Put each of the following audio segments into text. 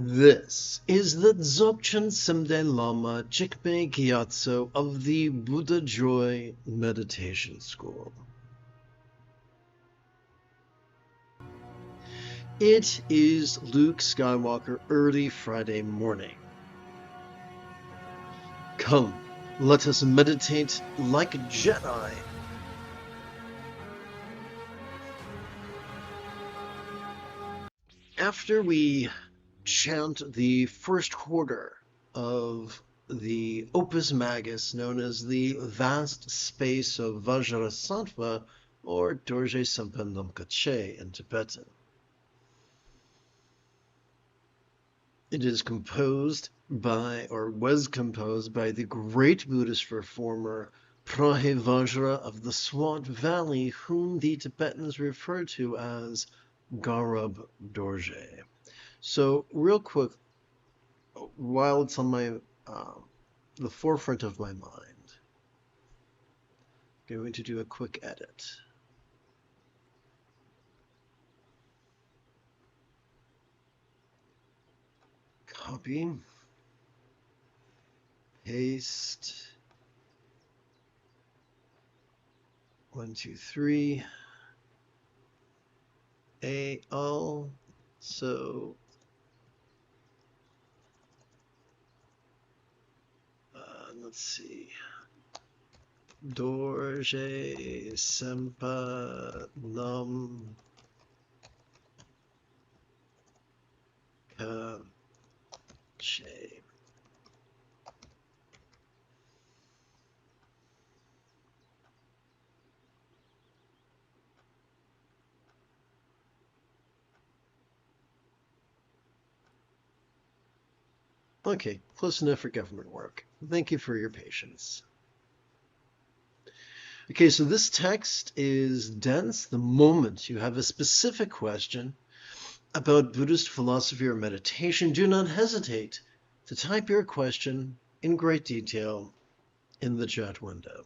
This is the Dzogchen Semde Lama Jigme Gyatso of the Buddha Joy Meditation School. It is Luke Skywalker early Friday morning. Come, let us meditate like Jedi. After we chant the first quarter of the Opus Magus, known as the vast space of Vajrasattva, or Dorje Sampan Namkache in Tibetan. It is composed by, or was composed by, the great Buddhist reformer Prahe Vajra of the Swat Valley, whom the Tibetans refer to as Garab Dorje. So real quick, while it's on my the forefront of my mind, I'm going to do a quick edit. Copy, paste, 1, 2, 3, all. So let's see. Dorje Sempa Nam Kache. Okay, close enough for government work. Thank you for your patience. Okay, so this text is dense. The moment you have a specific question about Buddhist philosophy or meditation, do not hesitate to type your question in great detail in the chat window.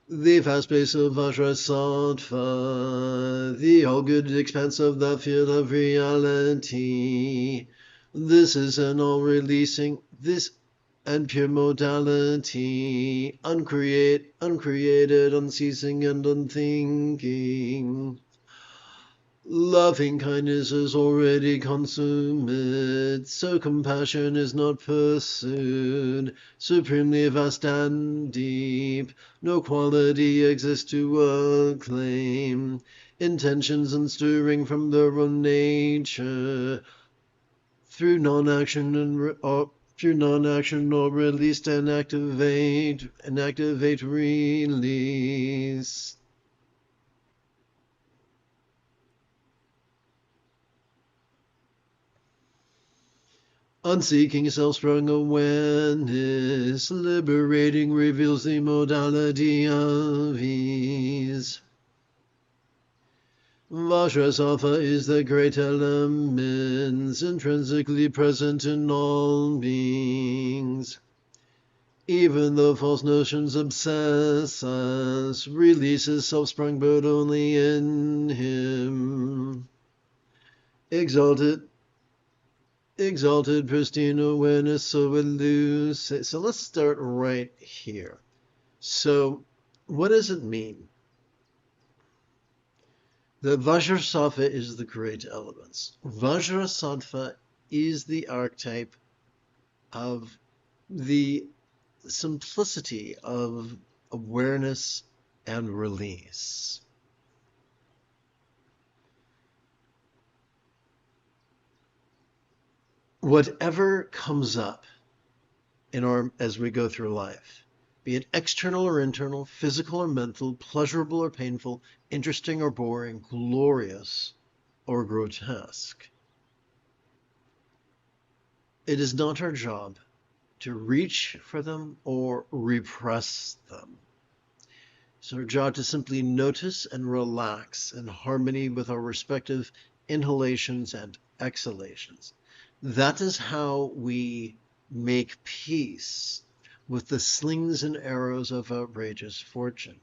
The vast space of Vajrasattva, the all-good expanse of the field of reality. This is an all-releasing, this and pure modality, uncreated, unceasing, and unthinking. Loving kindness is already consummate, so compassion is not pursued. Supremely vast and deep, no quality exists to acclaim. Intentions unstirring from their own nature, through non-action or released and activate release. Unseeking self-sprung awareness, liberating reveals the modality of ease. Vajrasattva is the great elements, intrinsically present in all beings. Even though false notions obsess us, release is self-sprung but only in him. Exalted, pristine awareness, so elusive. So let's start right here. So what does it mean? The Vajrasattva is the great elements. Vajrasattva is the archetype of the simplicity of awareness and release. Whatever comes up as we go through life, be it external or internal, physical or mental, pleasurable or painful, interesting or boring, glorious or grotesque, it is not our job to reach for them or repress them. It's our job to simply notice and relax in harmony with our respective inhalations and exhalations. That is how we make peace with the slings and arrows of outrageous fortune.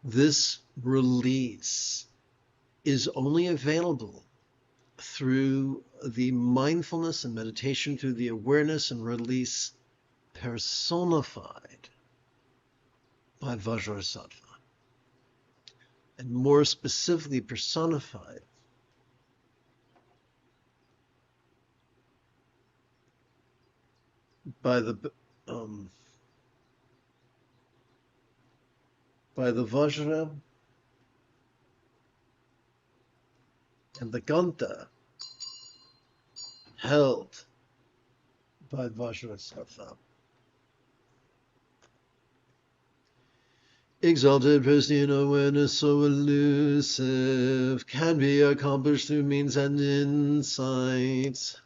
This release is only available through the mindfulness and meditation, through the awareness and release personified by Vajrasattva, and more specifically personified by the Vajra and the Ganta held by Vajrasattva. Exalted pristine awareness so elusive can be accomplished through means and insights.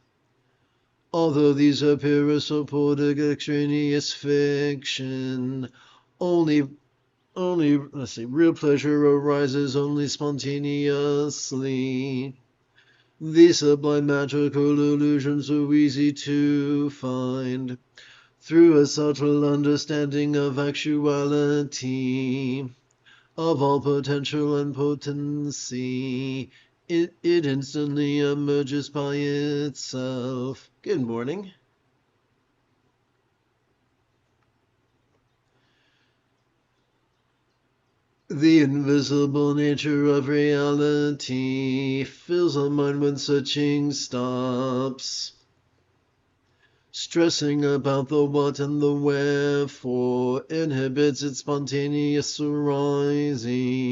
Although these appear as so poetic extraneous fiction, only real pleasure arises only spontaneously. These sublime magical illusions so easy to find through a subtle understanding of actuality, of all potential and potency. It instantly emerges by itself. Good morning. The invisible nature of reality fills the mind when searching stops, stressing about the what and the wherefore inhibits its spontaneous arising.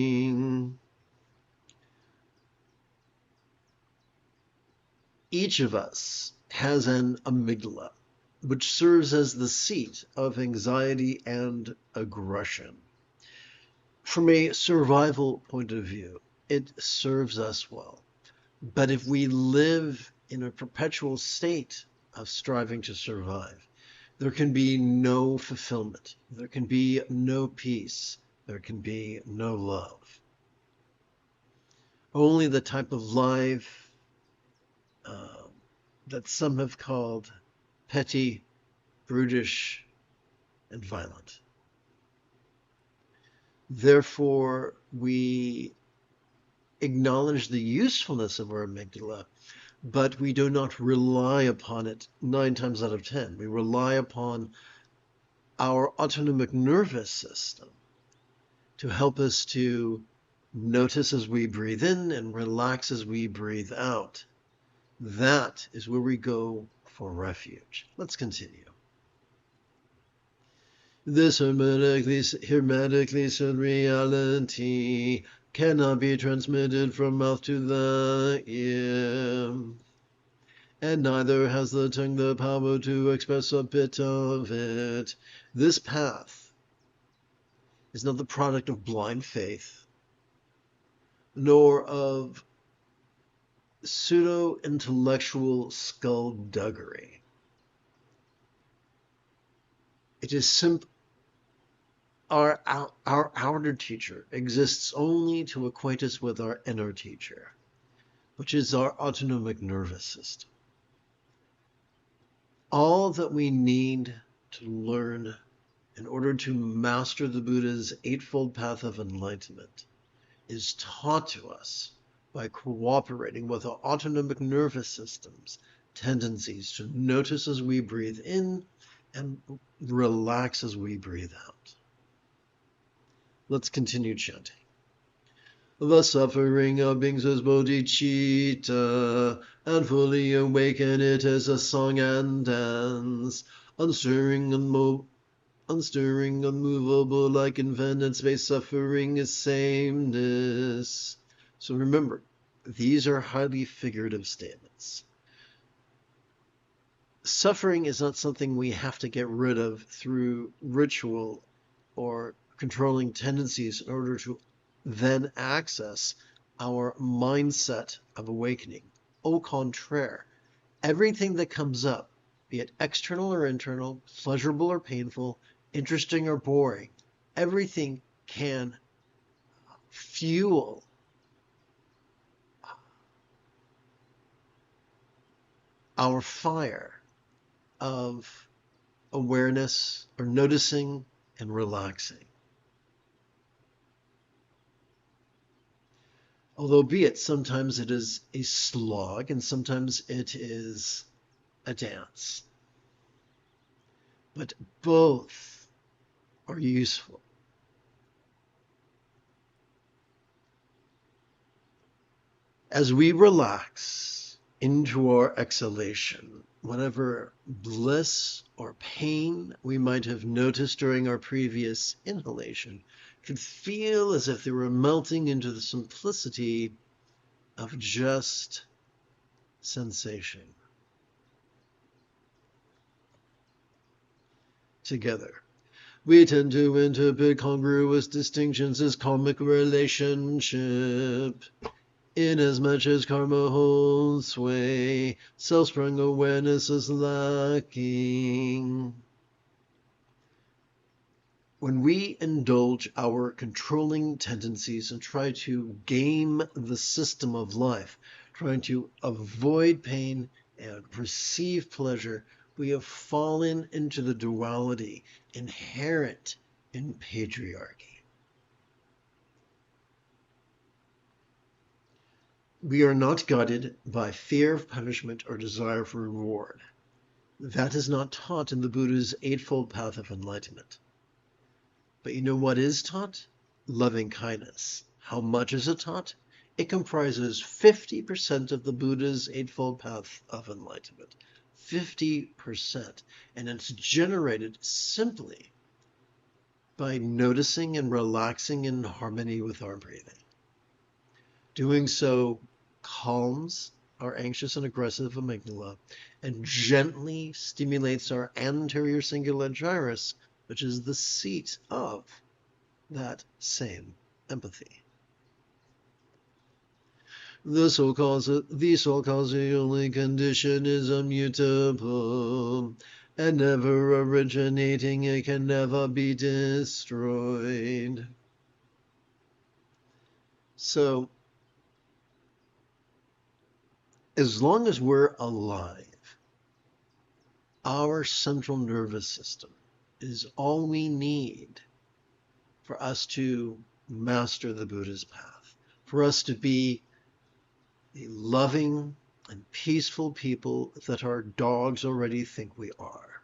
Each of us has an amygdala, which serves as the seat of anxiety and aggression. From a survival point of view, it serves us well. But if we live in a perpetual state of striving to survive, there can be no fulfillment. There can be no peace. There can be no love. Only the type of life that some have called petty, brutish, and violent. Therefore, we acknowledge the usefulness of our amygdala, but we do not rely upon it 9 times out of 10. We rely upon our autonomic nervous system to help us to notice as we breathe in and relax as we breathe out. That is where we go for refuge. Let's continue. This hermetically said reality cannot be transmitted from mouth to the ear, and neither has the tongue the power to express a bit of it. This path is not the product of blind faith, nor of pseudo-intellectual skullduggery. It is simple. Our outer teacher exists only to acquaint us with our inner teacher, which is our autonomic nervous system. All that we need to learn in order to master the Buddha's eightfold path of enlightenment is taught to us by cooperating with our autonomic nervous system's tendencies to notice as we breathe in and relax as we breathe out. Let's continue chanting. The suffering of beings is bodhicitta, and fully awaken it is a song and dance, unstirring, unmovable, like infinite space. Suffering is sameness. So remember, these are highly figurative statements. Suffering is not something we have to get rid of through ritual or controlling tendencies in order to then access our mindset of awakening. Au contraire, everything that comes up, be it external or internal, pleasurable or painful, interesting or boring, everything can fuel our fire of awareness, or noticing and relaxing. Although be it sometimes it is a slog and sometimes it is a dance. But both are useful. As we relax into our exhalation, whatever bliss or pain we might have noticed during our previous inhalation could feel as if they were melting into the simplicity of just sensation. Together, we tend to interpret congruous distinctions as karmic relationship. Inasmuch as karma holds sway, self-sprung awareness is lacking. When we indulge our controlling tendencies and try to game the system of life, trying to avoid pain and perceive pleasure, we have fallen into the duality inherent in patriarchy. We are not guided by fear of punishment or desire for reward. That is not taught in the Buddha's Eightfold Path of Enlightenment. But you know what is taught? Loving kindness. How much is it taught? It comprises 50% of the Buddha's Eightfold Path of Enlightenment. 50%. And it's generated simply by noticing and relaxing in harmony with our breathing. Doing so calms our anxious and aggressive amygdala and gently stimulates our anterior cingulate gyrus, which is the seat of that same empathy. The soul cause the only condition is immutable, and never originating, it can never be destroyed. So, as long as we're alive, our central nervous system is all we need for us to master the Buddha's path, for us to be the loving and peaceful people that our dogs already think we are.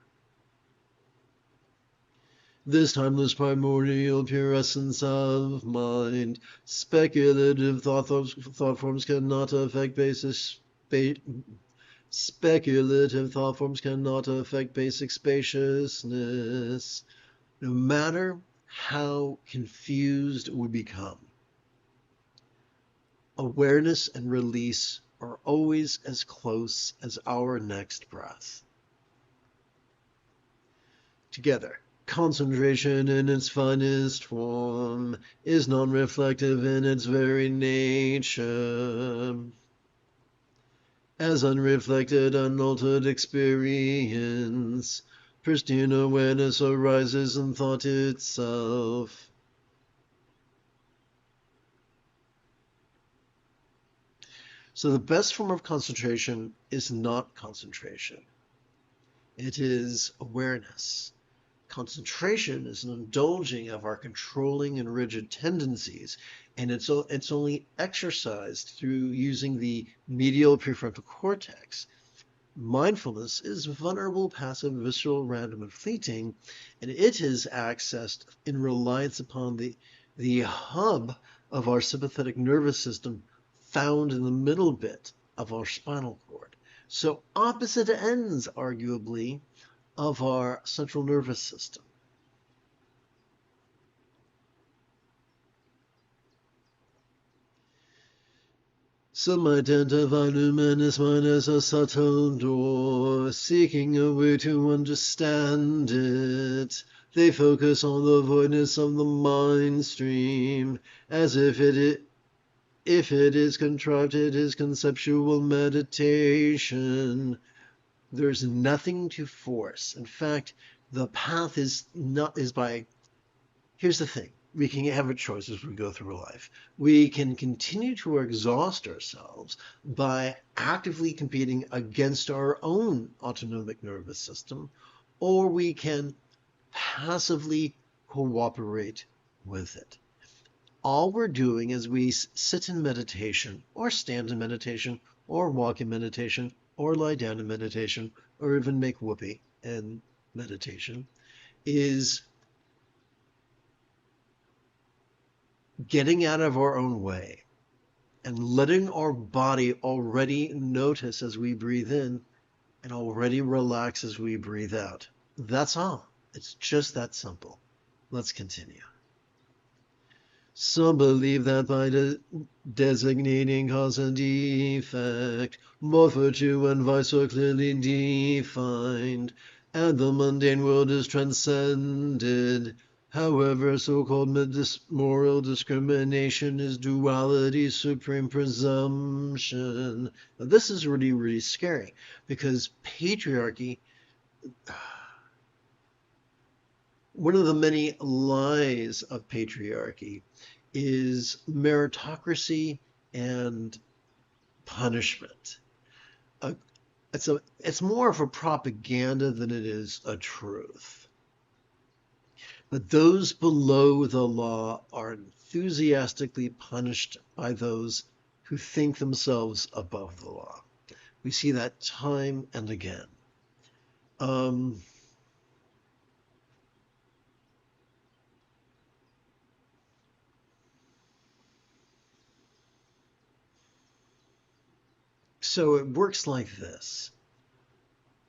This timeless primordial pure essence of mind, speculative thought forms cannot affect speculative thought forms cannot affect basic spaciousness, no matter how confused we become. Awareness and release are always as close as our next breath. Together, concentration in its finest form is non-reflective in its very nature. As unreflected, unaltered experience, pristine awareness arises in thought itself. So the best form of concentration is not concentration. It is awareness. Concentration is an indulging of our controlling and rigid tendencies, and it's only exercised through using the medial prefrontal cortex. Mindfulness is vulnerable, passive, visceral, random, and fleeting, and it is accessed in reliance upon the hub of our sympathetic nervous system found in the middle bit of our spinal cord. So opposite ends, arguably, of our central nervous system. Some identify numinous mind as a subtle door, seeking a way to understand it. They focus on the voidness of the mind stream, as if it is contrived, it is conceptual meditation. There's nothing to force. In fact, the path is by, here's the thing. We can have a choice as we go through life. We can continue to exhaust ourselves by actively competing against our own autonomic nervous system, or we can passively cooperate with it. All we're doing is we sit in meditation, or stand in meditation, or walk in meditation, or lie down in meditation, or even make whoopee in meditation, is getting out of our own way and letting our body already notice as we breathe in and already relax as we breathe out. That's all. It's just that simple. Let's continue. Some believe that by designating cause and effect, both virtue and vice are clearly defined, and the mundane world is transcended. However, so-called moral discrimination is duality's supreme presumption. Now, this is really, really scary, because patriarchy, one of the many lies of patriarchy is meritocracy and punishment. It's more of a propaganda than it is a truth. But those below the law are enthusiastically punished by those who think themselves above the law. We see that time and again. So it works like this.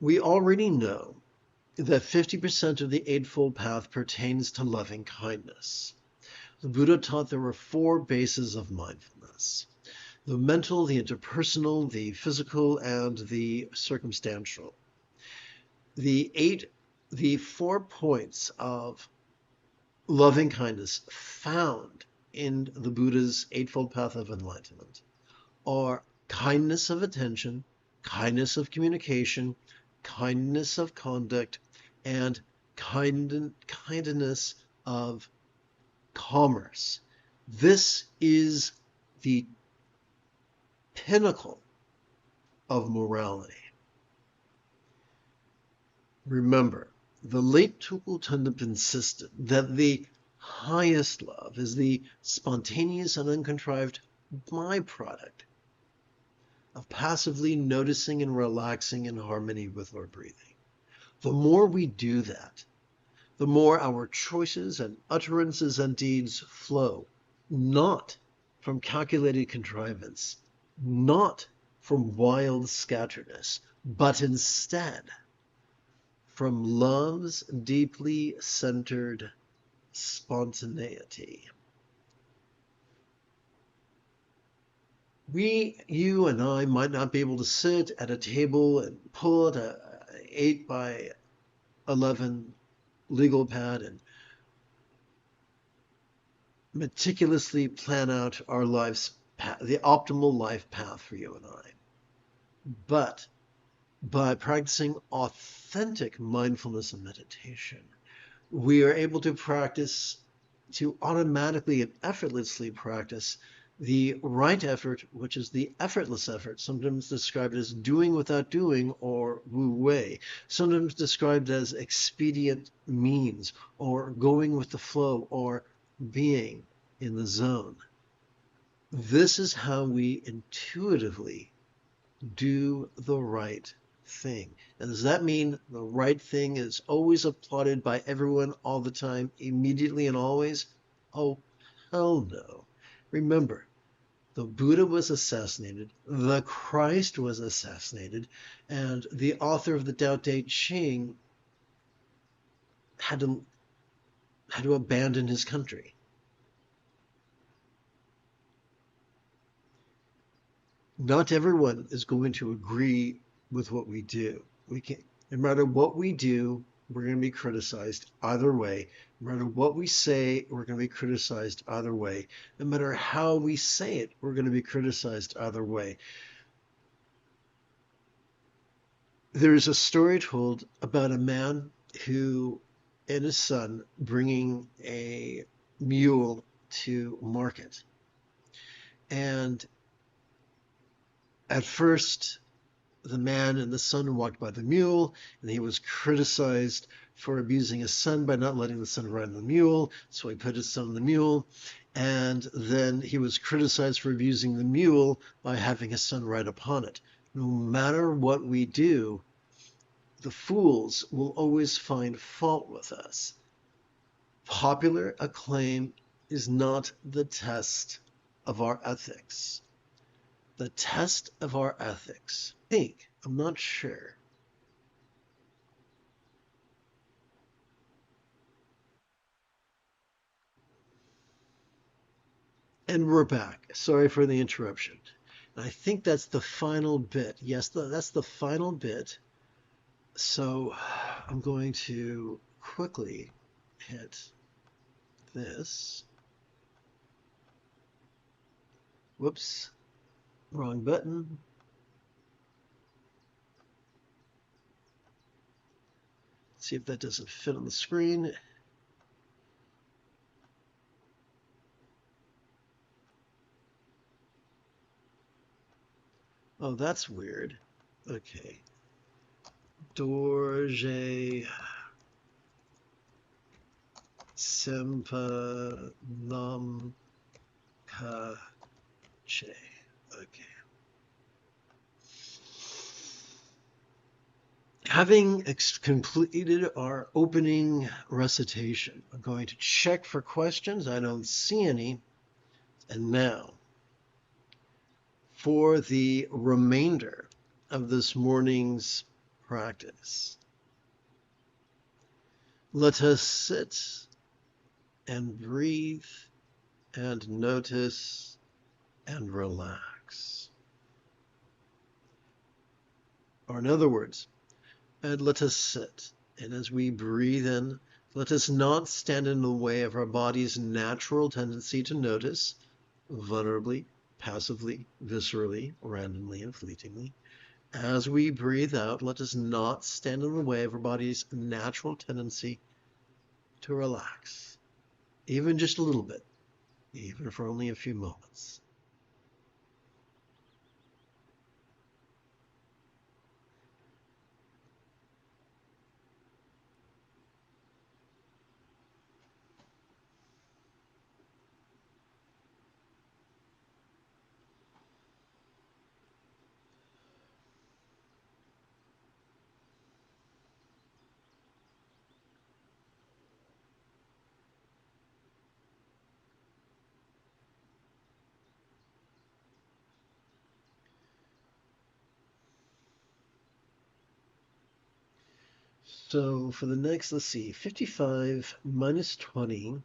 We already know that 50% of the Eightfold Path pertains to loving kindness. The Buddha taught there were 4 bases of mindfulness: the mental, the interpersonal, the physical, and the circumstantial. The 4 points of loving kindness found in the Buddha's Eightfold Path of Enlightenment are kindness of attention, kindness of communication, kindness of conduct, and kindness of commerce. This is the pinnacle of morality. Remember, the late Tulku Thondup insisted that the highest love is the spontaneous and uncontrived byproduct of passively noticing and relaxing in harmony with our breathing. The more we do that, the more our choices and utterances and deeds flow, not from calculated contrivance, not from wild scatteredness, but instead from love's deeply centered spontaneity. You and I might not be able to sit at a table and pull out an 8 by 11 legal pad and meticulously plan out our life's path, the optimal life path for you and I. But by practicing authentic mindfulness and meditation, we are able to automatically and effortlessly practice the right effort, which is the effortless effort, sometimes described as doing without doing, or wu wei, sometimes described as expedient means, or going with the flow, or being in the zone. This is how we intuitively do the right thing. And does that mean the right thing is always applauded by everyone all the time, immediately and always? Oh, hell no. Remember, the Buddha was assassinated, the Christ was assassinated, and the author of the Tao Te Ching had to abandon his country. Not everyone is going to agree with what we do. No matter what we do, we're going to be criticized either way. No matter what we say, we're going to be criticized either way. No matter how we say it, we're going to be criticized either way. There's a story told about a man who and his son bringing a mule to market. And at first, the man and the son walked by the mule, and he was criticized for abusing his son by not letting the son ride on the mule, so he put his son on the mule. And then he was criticized for abusing the mule by having his son ride upon it. No matter what we do, the fools will always find fault with us. Popular acclaim is not the test of our ethics. The test of our ethics, I think, I'm not sure. And we're back. Sorry for the interruption. And I think that's the final bit. Yes, that's the final bit. So I'm going to quickly hit this. Whoops, wrong button. See if that doesn't fit on the screen. Oh, that's weird. Okay. Dorje Sempa Nam Ka Che. Okay. Having completed our opening recitation, I'm going to check for questions. I don't see any. And now, for the remainder of this morning's practice, let us sit and breathe and notice and relax. Or in other words, and let us sit. And as we breathe in, let us not stand in the way of our body's natural tendency to notice, vulnerably, passively, viscerally, randomly, and fleetingly. As we breathe out, let us not stand in the way of our body's natural tendency to relax, even just a little bit, even for only a few moments. So for the next, let's see, 55 minus 20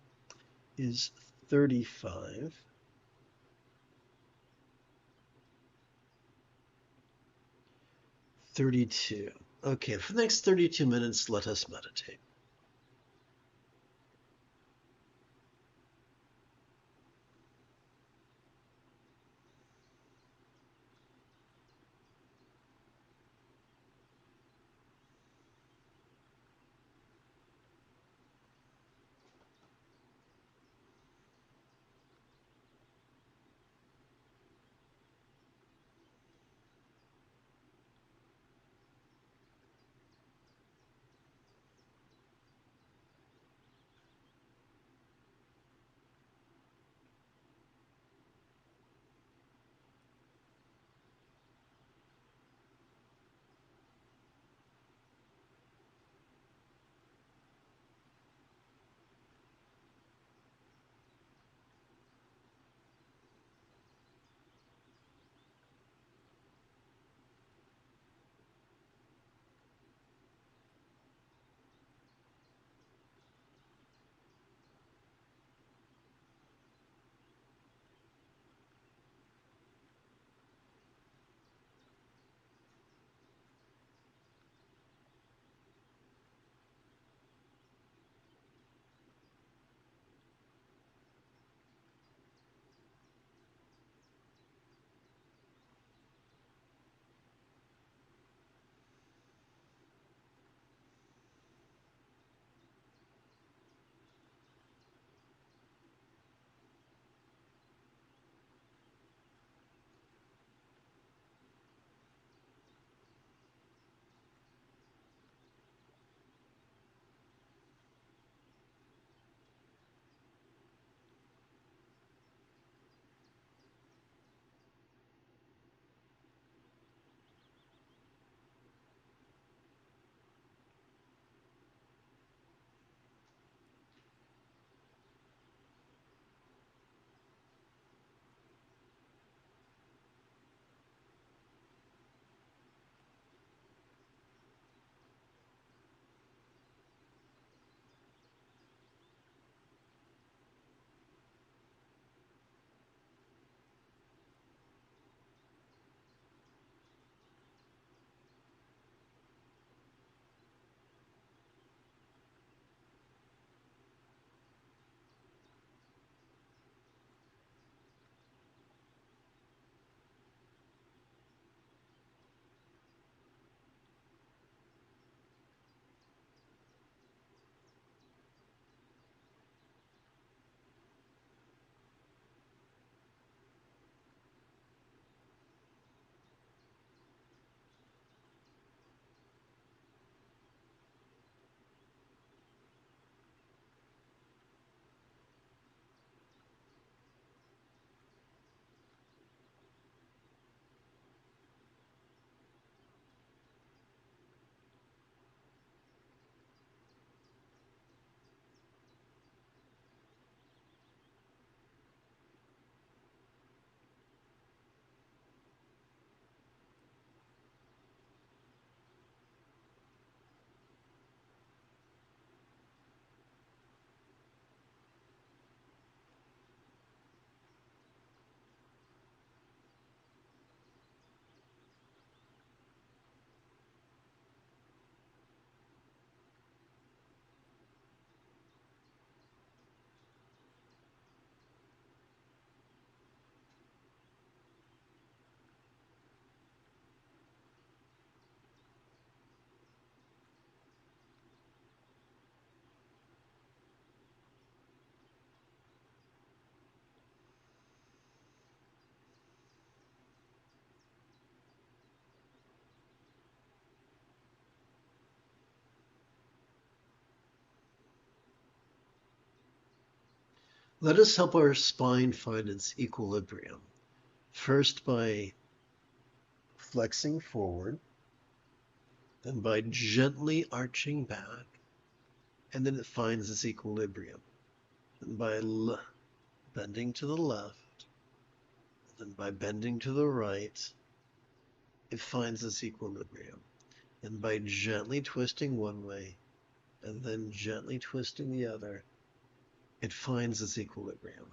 is 35. 32. Okay, for the next 32 minutes, let us meditate. Let us help our spine find its equilibrium. First by flexing forward, then by gently arching back, and then it finds its equilibrium. And by bending to the left, then by bending to the right, it finds its equilibrium. And by gently twisting one way, and then gently twisting the other, it finds its equilibrium.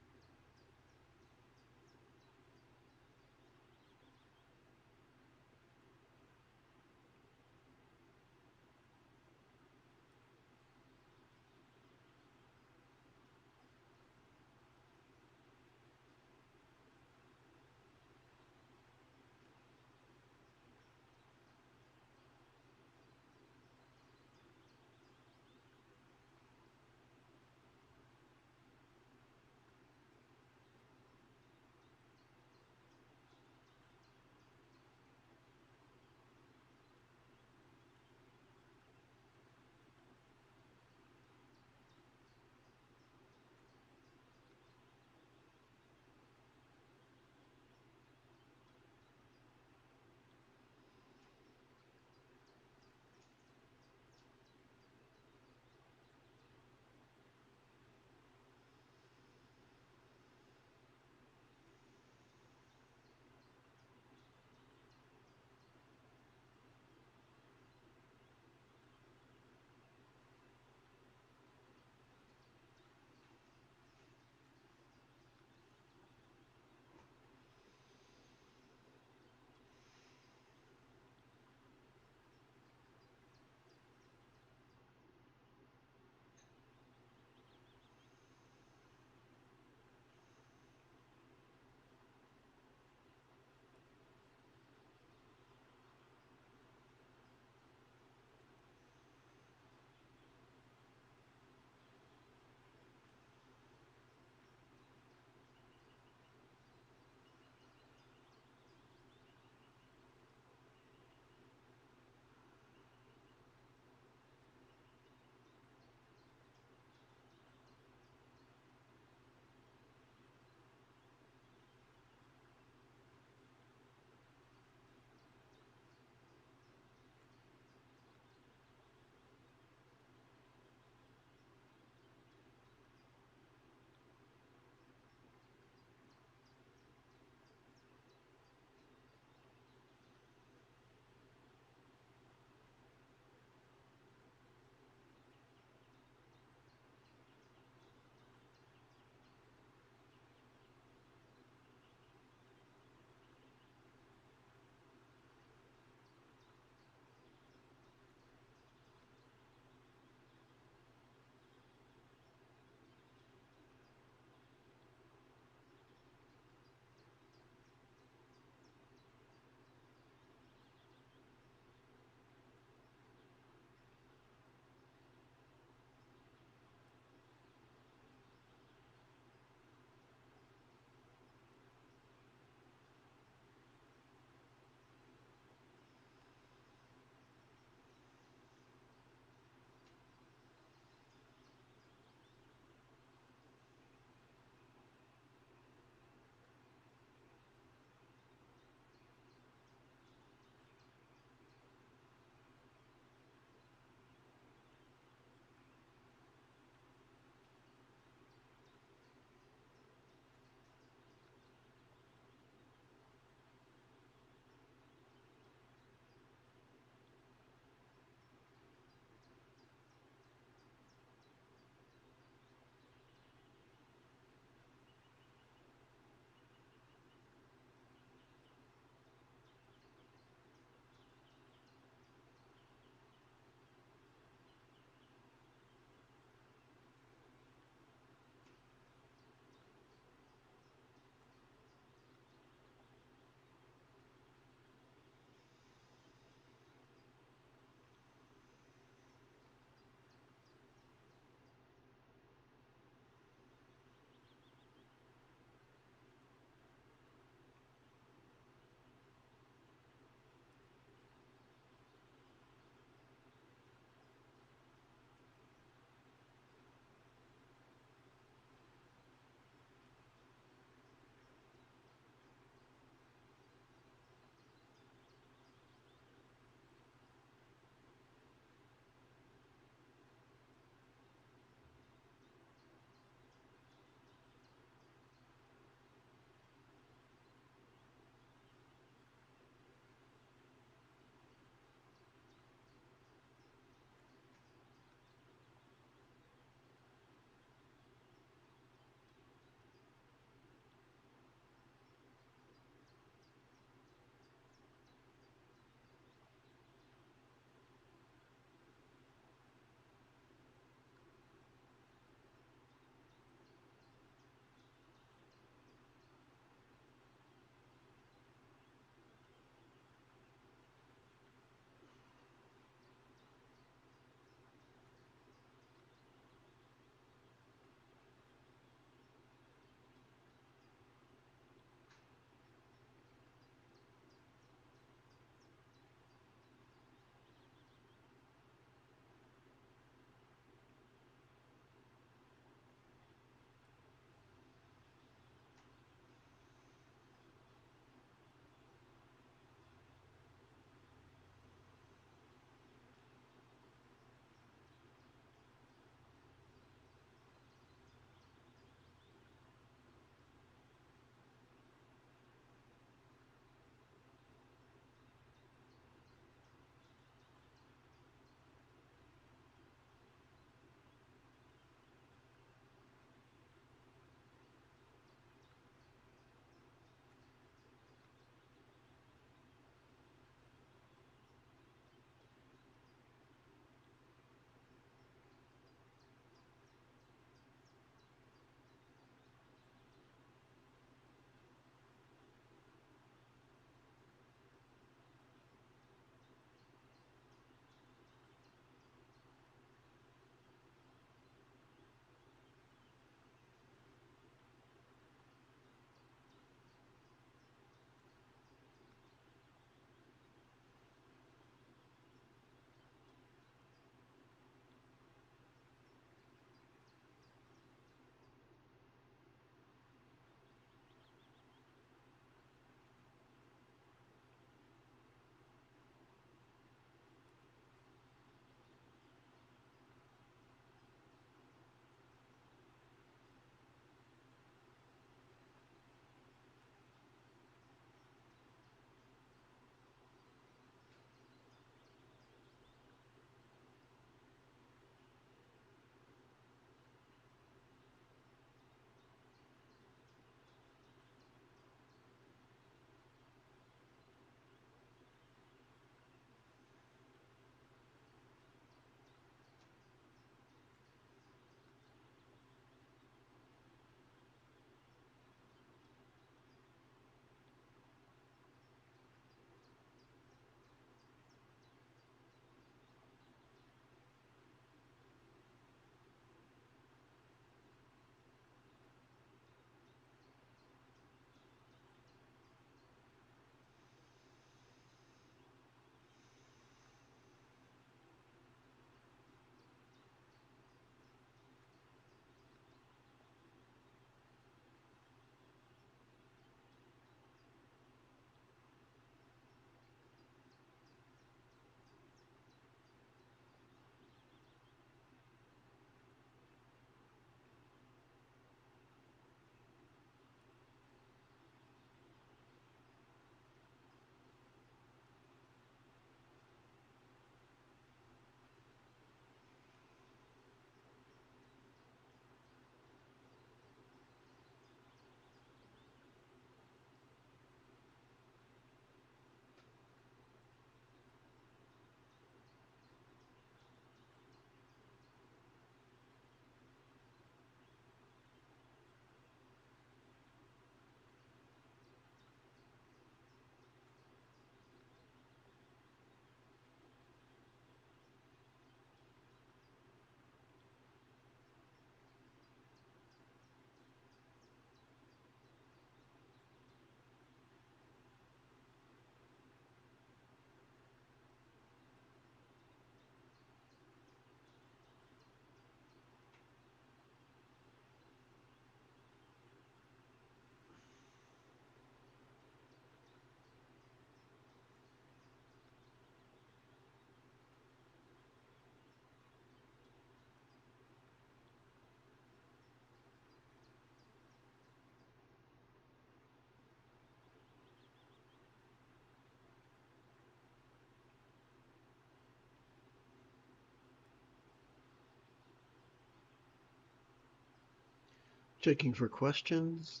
Checking for questions.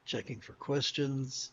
Checking for questions.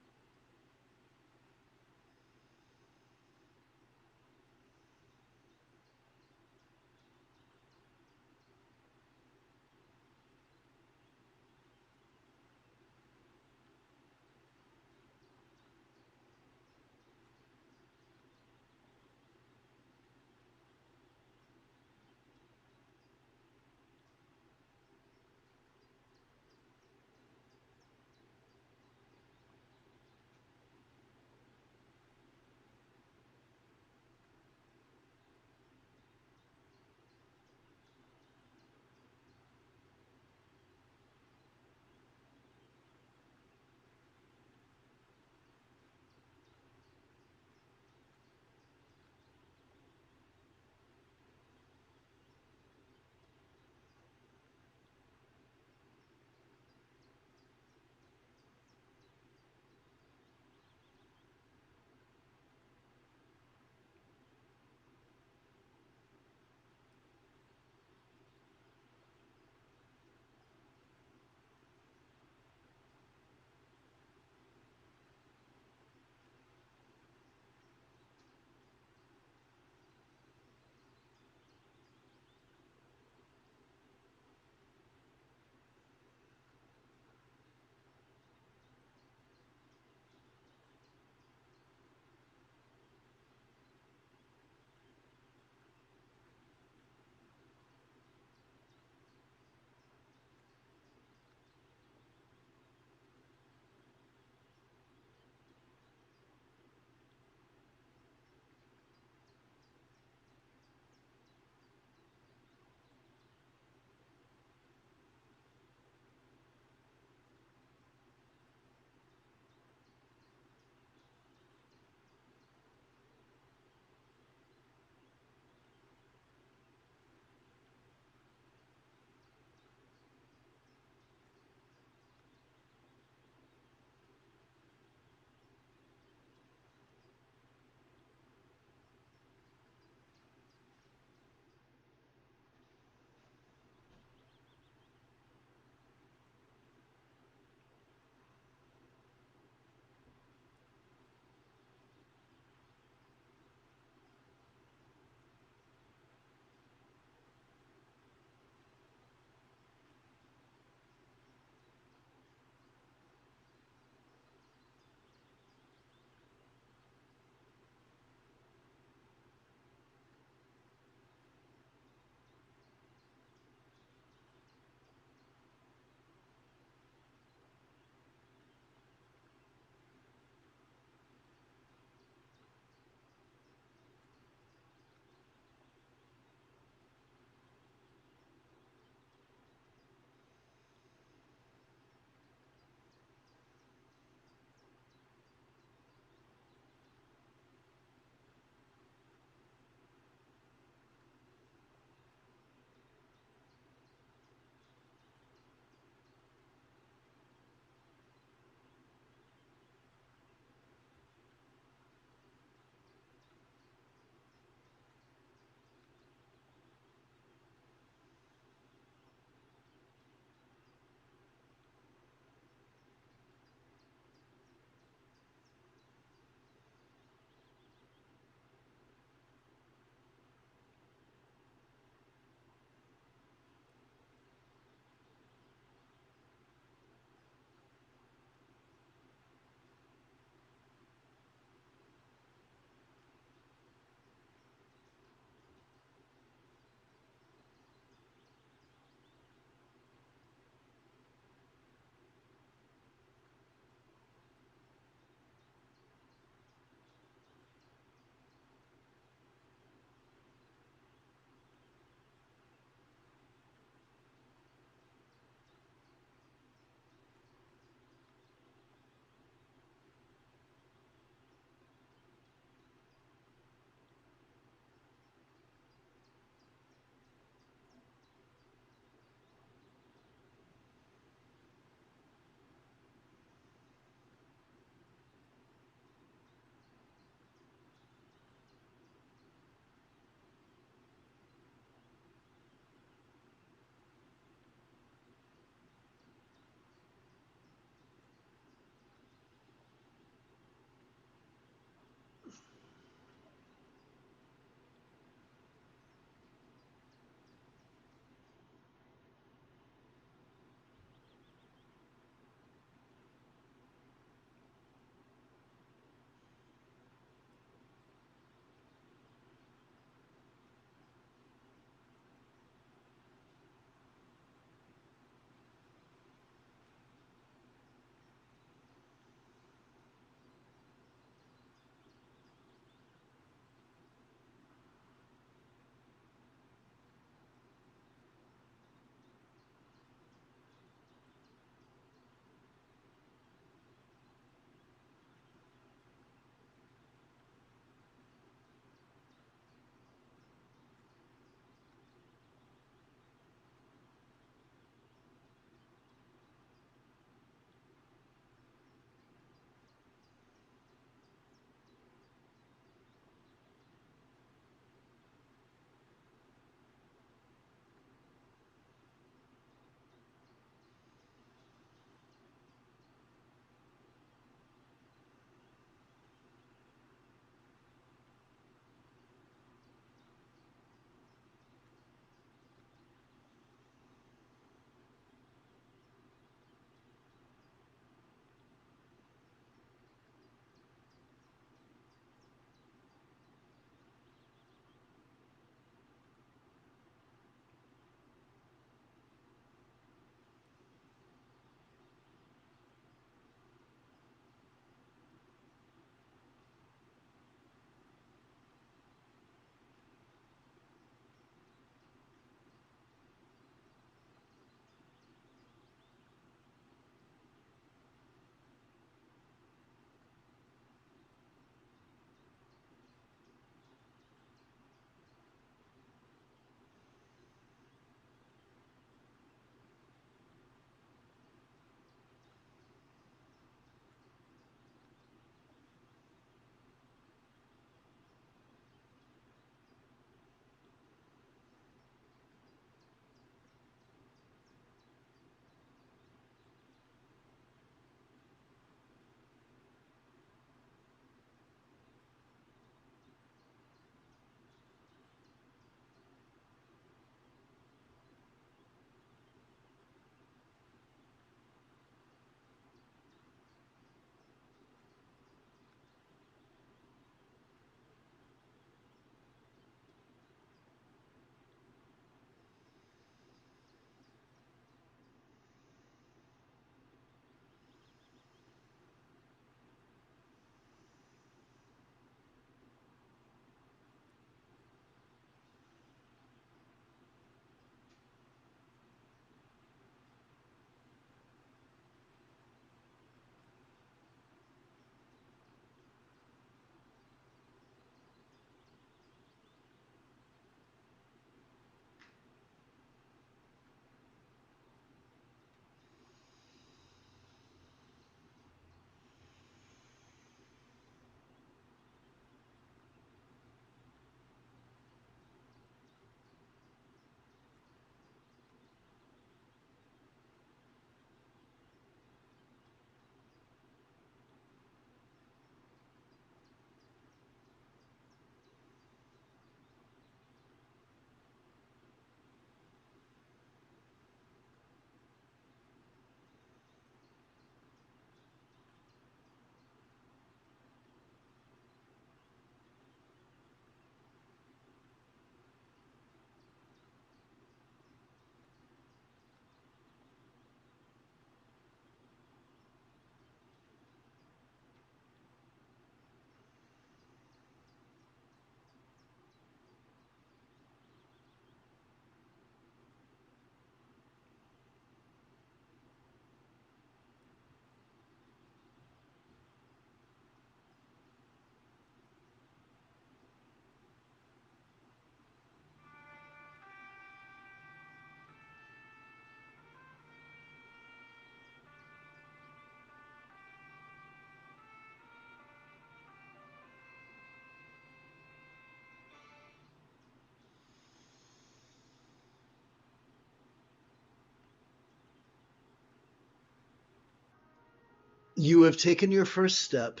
You have taken your first step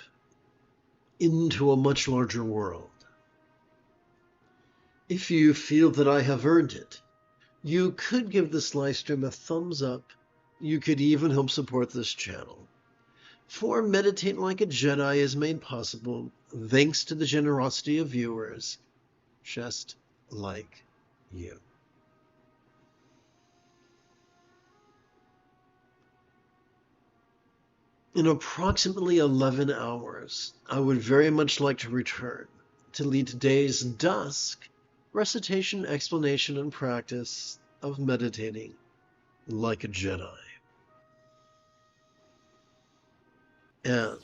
into a much larger world. If you feel that I have earned it, you could give this live stream a thumbs up. You could even help support this channel. For Meditate Like a Jedi is made possible thanks to the generosity of viewers just like you. In approximately 11 hours, I would very much like to return to lead today's dusk recitation, explanation, and practice of meditating like a Jedi. And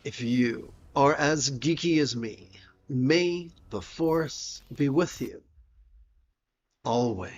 if you are as geeky as me, may the Force be with you always.